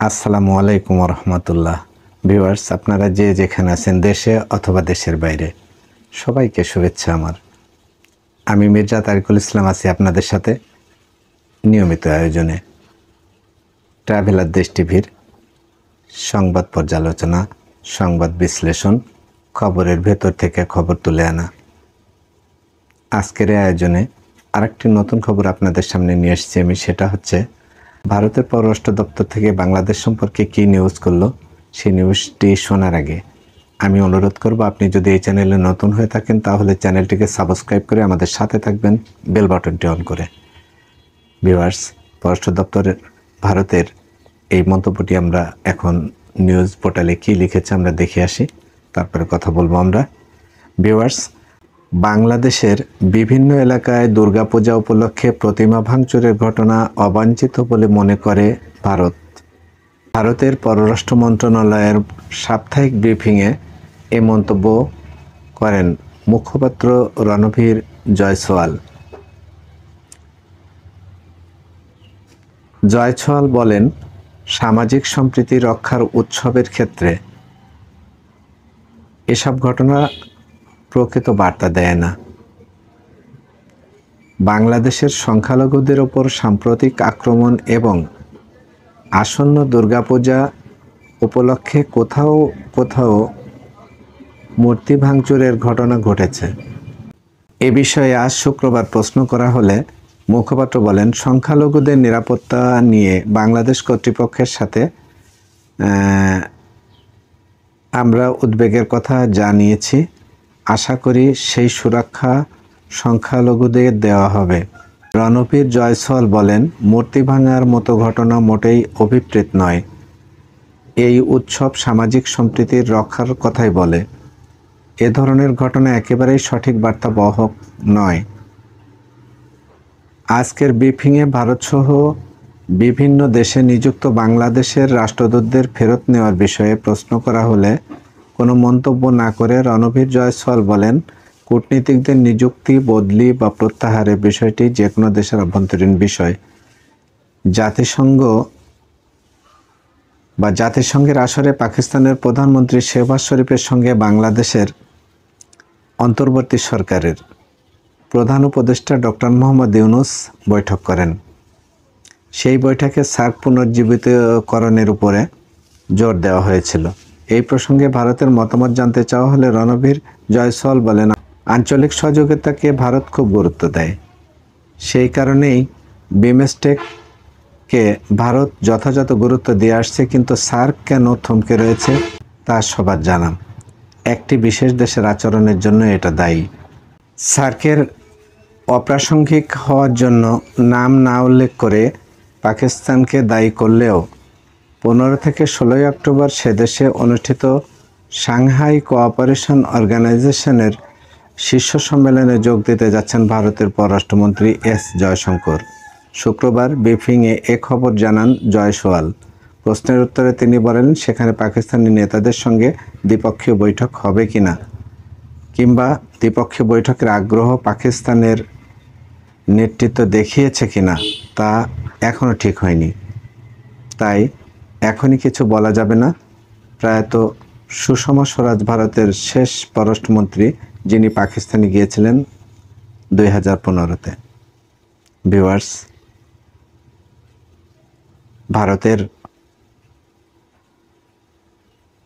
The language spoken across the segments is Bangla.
আসসালামু আলাইকুম রহমতুল্লাহ। ভিউয়ার্স, আপনারা যে যেখানে আছেন, দেশে অথবা দেশের বাইরে, সবাইকে শুভেচ্ছা আমার। আমি মির্জা তারিকুল ইসলাম আছি আপনাদের সাথে নিয়মিত আয়োজনে ট্রাভেলার দেশ টিভির সংবাদ পর্যালোচনা, সংবাদ বিশ্লেষণ, খবরের ভেতর থেকে খবর তুলে আনা। আজকের এই আয়োজনে আরেকটি নতুন খবর আপনাদের সামনে নিয়ে এসেছি আমি। সেটা হচ্ছে ভারতের পররাষ্ট্র দপ্তর থেকে বাংলাদেশ সম্পর্কে কী নিউজ করলো, সেই নিউজটি শোনার আগে আমি অনুরোধ করব, আপনি যদি এই চ্যানেলে নতুন হয়ে থাকেন তাহলে চ্যানেলটিকে সাবস্ক্রাইব করে আমাদের সাথে থাকবেন, বেল বাটনটি অন করে। ভিউয়ার্স, পররাষ্ট্র দপ্তরের ভারতের এই মন্তব্যটি আমরা এখন নিউজ পোর্টালে কী লিখেছে আমরা দেখে আসি, তারপরে কথা বলবো আমরা। ভিউয়ার্স, বাংলাদেশের বিভিন্ন এলাকায় দুর্গাপূজা উপলক্ষে প্রতিমা ভাঙচুরের ঘটনা অবাঞ্ছিত বলে মনে করে ভারত। ভারতের পররাষ্ট্র মন্ত্রণালয়ের সাপ্তাহিক ব্রিফিংয়ে এ মন্তব্য করেন মুখপাত্র রণবীর জয়সওয়াল। জয়সওয়াল বলেন, সামাজিক সম্প্রীতি রক্ষার উৎসবের ক্ষেত্রে এসব ঘটনা প্রকৃত বার্তা দেয় না। বাংলাদেশের সংখ্যালঘুদের ওপর সাম্প্রতিক আক্রমণ এবং আসন্ন দুর্গাপূজা উপলক্ষে কোথাও কোথাও মূর্তি ভাঙচুরের ঘটনা ঘটেছে। এ বিষয়ে আজ শুক্রবার প্রশ্ন করা হলে মুখপাত্র বলেন, সংখ্যালঘুদের নিরাপত্তা নিয়ে বাংলাদেশ কর্তৃপক্ষের সাথে আমরা উদ্বেগের কথা জানিয়েছি। আশা করি সেই সুরক্ষা সংখ্যালঘুদের দেওয়া হবে। রণবীর জয়সওয়াল বলেন, মূর্তি ভাঙার মতো ঘটনা মোটেই অভিপ্রেত নয়। এই উৎসব সামাজিক সম্প্রীতির রক্ষার কথাই বলে। এ ধরনের ঘটনা একেবারেই সঠিক বার্তাবহক নয়। আজকের ব্রিফিংয়ে ভারতসহ বিভিন্ন দেশে নিযুক্ত বাংলাদেশের রাষ্ট্রদূতদের ফেরত নেওয়ার বিষয়ে প্রশ্ন করা হলে কোনো মন্তব্য না করে রণবীর জয়সওয়াল বলেন, কূটনীতিকদের নিযুক্তি, বদলি বা প্রত্যাহারের বিষয়টি যে কোনো দেশের অভ্যন্তরীণ বিষয়। জাতিসংঘের আসরে পাকিস্তানের প্রধানমন্ত্রী শেহবাজ শরীফের সঙ্গে বাংলাদেশের অন্তর্বর্তী সরকারের প্রধান উপদেষ্টা ডক্টর মোহাম্মদ ইউনূস বৈঠক করেন। সেই বৈঠকে সার্ক পুনর্জীবিতকরণের উপরে জোর দেওয়া হয়েছিল। এই প্রসঙ্গে ভারতের মতামত জানতে চাওয়া হলে রণবীর জয়সওয়াল বলেন, আঞ্চলিক সহযোগিতাকে ভারত খুব গুরুত্ব দেয়। সেই কারণেই বিমস্টেককে ভারত যথাযথ গুরুত্ব দিয়ে আসছে, কিন্তু সার্ক কেন থমকে রয়েছে তা সবার জানা। একটি বিশেষ দেশের আচরণের জন্য এটা দায়ী। সার্কের অপ্রাসঙ্গিক হওয়ার জন্য নাম না উল্লেখ করে পাকিস্তানকে দায়ী করলেও 15 থেকে 16 অক্টোবর সেদেশে অনুষ্ঠিত সাংহাই কোঅপারেশন অর্গানাইজেশনের শীর্ষ সম্মেলনে যোগ দিতে যাচ্ছেন ভারতের পররাষ্ট্রমন্ত্রী এস জয়শঙ্কর। শুক্রবার ব্রিফিংয়ে এ খবর জানান জয়সওয়াল। প্রশ্নের উত্তরে তিনি বলেন, সেখানে পাকিস্তানি নেতাদের সঙ্গে দ্বিপক্ষীয় বৈঠক হবে কিনা কিংবা দ্বিপক্ষীয় বৈঠকের আগ্রহ পাকিস্তানের নেতৃত্ব দেখিয়েছে কিনা তা এখনও ঠিক হয়নি। তাই এখনই কিছু বলা যাবে না। প্রয়াত সুষমা স্বরাজ ভারতের শেষ পররাষ্ট্রমন্ত্রী, যিনি পাকিস্তানে গিয়েছিলেন 2015-তে। ভিউয়ার্স, ভারতের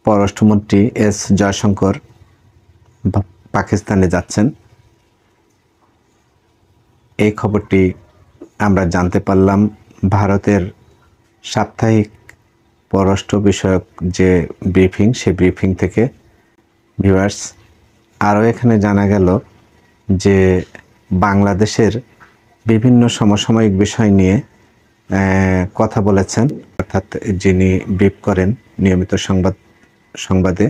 পররাষ্ট্রমন্ত্রী এস জয়শঙ্কর পাকিস্তানে যাচ্ছেন, এই খবরটি আমরা জানতে পারলাম ভারতের সাপ্তাহিক পররাষ্ট্র বিষয়ক যে ব্রিফিং, সেই ব্রিফিং থেকে। ভিউয়ার্স, আরও এখানে জানা গেল যে বাংলাদেশের বিভিন্ন সমসাময়িক বিষয় নিয়ে কথা বলেছেন, অর্থাৎ যিনি ব্রিফ করেন নিয়মিত সংবাদে।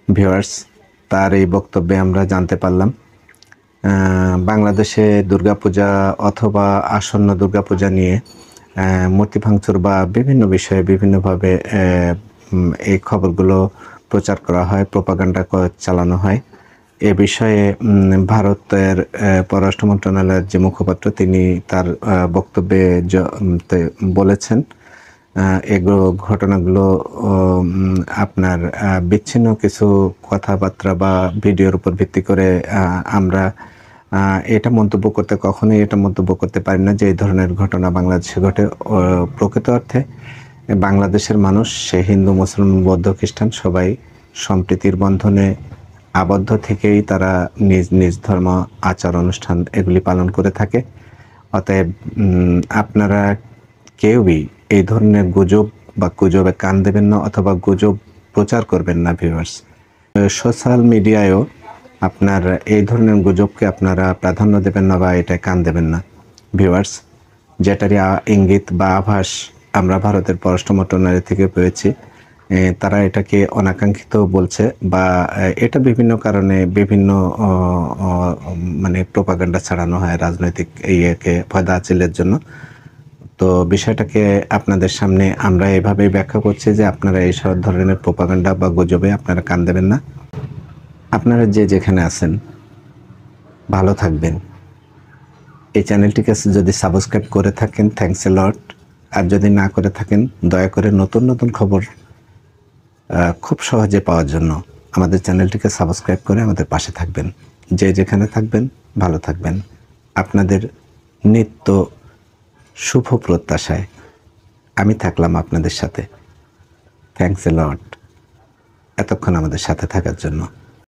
ভিউয়ার্স, তার এই বক্তব্যে আমরা জানতে পারলাম বাংলাদেশে দুর্গাপূজা অথবা আসন্ন দুর্গাপূজা নিয়ে মূর্তি ভাঙচুর বা বিভিন্ন বিষয়ে বিভিন্নভাবে এই খবরগুলো প্রচার করা হয়, প্রোপাগান্ডা চালানো হয়। এ বিষয়ে ভারতের পররাষ্ট্র মন্ত্রণালয়ের যে মুখপাত্র, তিনি তার বক্তব্যে বলেছেন এগুলো ঘটনাগুলো আপনার বিচ্ছিন্ন কিছু কথাবার্তা বা ভিডিওর উপর ভিত্তি করে আমরা এটা মন্তব্য করতে কখনোই এটা মন্তব্য করতে পারি না যে এই ধরনের ঘটনা বাংলাদেশে ঘটে। প্রকৃত অর্থে বাংলাদেশের মানুষ, সে হিন্দু, মুসলমান, বৌদ্ধ, খ্রিস্টান, সবাই সম্প্রীতির বন্ধনে আবদ্ধ থেকেই তারা নিজ নিজ ধর্ম, আচার, অনুষ্ঠান এগুলি পালন করে থাকে। অতএব আপনারা কেউই এই ধরনের গুজব বা গুজবে কান দেবেন না, অথবা গুজব প্রচার করবেন না ভিউয়ার্স। সোশ্যাল মিডিয়ায়ও আপনার এই ধরনের গুজবকে আপনারা প্রাধান্য দেবেন না বা এটা কান দেবেন না ভিউয়ার্স। যেটারই ইঙ্গিত বা আভাস আমরা ভারতের পররাষ্ট্র মন্ত্রণালয় থেকে পেয়েছি। তারা এটাকে অনাকাঙ্ক্ষিত বলছে, বা এটা বিভিন্ন কারণে বিভিন্ন মানে প্রোপাগান্ডা ছড়ানো হয় রাজনৈতিক ইয়েকে ফয়দা হাসিলের জন্য। তো বিষয়টাকে আপনাদের সামনে আমরা এভাবেই ব্যাখ্যা করছি যে আপনারা এই সব ধরনের প্রোপাগান্ডা বা গুজবে আপনারা কান দেবেন না। আপনারা যে যেখানে আছেন ভালো থাকবেন। এই চ্যানেলটিকে যদি সাবস্ক্রাইব করে থাকেন, থ্যাঙ্কস এ লট। আর যদি না করে থাকেন, দয়া করে নতুন নতুন খবর খুব সহজে পাওয়ার জন্য আমাদের চ্যানেলটিকে সাবস্ক্রাইব করে আমাদের পাশে থাকবেন। যে যেখানে থাকবেন ভালো থাকবেন। আপনাদের নিত্য শুভ প্রত্যাশায় আমি থাকলাম আপনাদের সাথে। থ্যাঙ্কস এ লট এতক্ষণ আমাদের সাথে থাকার জন্য।